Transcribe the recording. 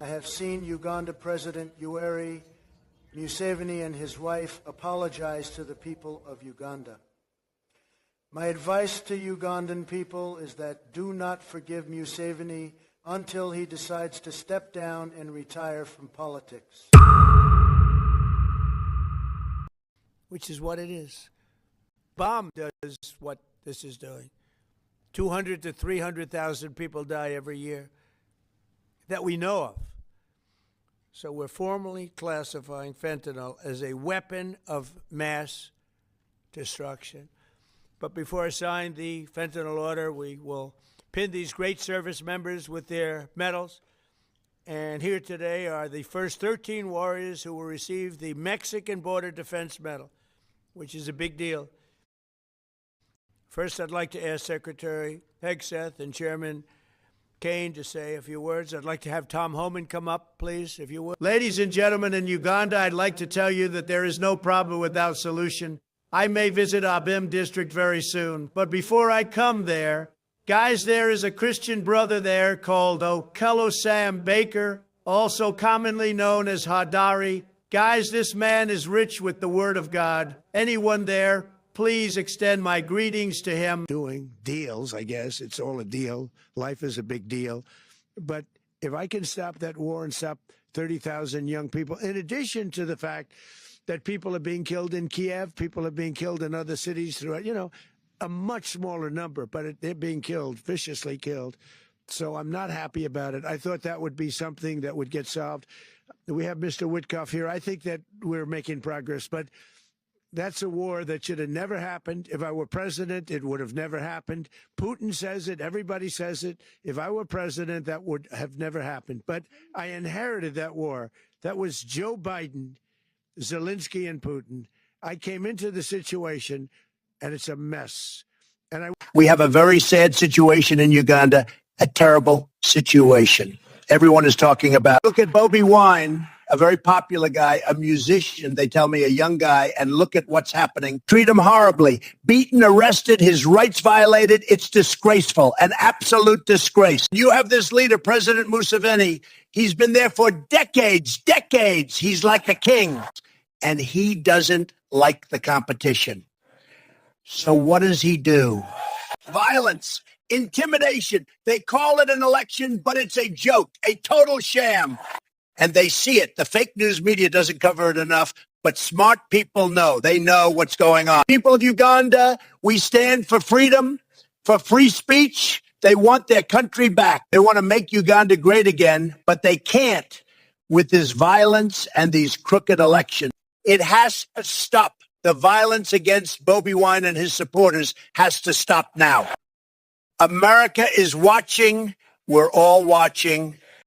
I have seen Uganda President Yoweri Museveni and his wife apologize to the people of Uganda. My advice to Ugandan people is that do not forgive Museveni until he decides to step down and retire from politics. Which is what it is. Bomb does what this is doing. 200 to 300,000 people die every year that we know of. So we're formally classifying fentanyl as a weapon of mass destruction. But before I sign the fentanyl order, we will pin these great service members with their medals. And here today are the first 13 warriors who will receive the Mexican Border Defense Medal, which is a big deal. First, I'd like to ask Secretary Hegseth and Chairman Kane to say a few words. I'd like to have Tom Homan come up, please, if you would. Ladies and gentlemen, in Uganda, I'd like to tell you that there is no problem without solution. I may visit Abim district very soon, but before I come there, guys, there is a Christian brother there called Okello Sam Baker, also commonly known as Hadari. Guys, this man is rich with the word of God. Anyone there, please extend my greetings to him. Doing deals, I guess. It's all a deal. Life is a big deal. But if I can stop that war and stop 30,000 young people, in addition to the fact that people are being killed in Kiev, people are being killed in other cities throughout, a much smaller number, but they're being killed, viciously killed. So I'm not happy about it. I thought that would be something that would get solved. We have Mr. Witkoff here. I think that we're making progress, but that's a war that should have never happened. If I were president, it would have never happened. Putin says it. Everybody says it. If I were president, that would have never happened. But I inherited that war. That was Joe Biden, Zelensky, and Putin. I came into the situation, and it's a mess. We have a very sad situation in Uganda, a terrible situation. Everyone is talking about. Look at Bobi Wine, a very popular guy, a musician, they tell me, a young guy, and look at what's happening. Treat him horribly. Beaten, arrested, his rights violated. It's disgraceful, an absolute disgrace. You have this leader, President Museveni. He's been there for decades. He's like a king, and he doesn't like the competition. So what does he do? Violence, intimidation. They call it an election, but it's a joke, a total sham. And they see it. The fake news media doesn't cover it enough, but smart people know. They know what's going on. People of Uganda, we stand for freedom, for free speech. They want their country back. They want to make Uganda great again, but they can't with this violence and these crooked elections. It has to stop. The violence against Bobi Wine and his supporters has to stop now. America is watching. We're all watching.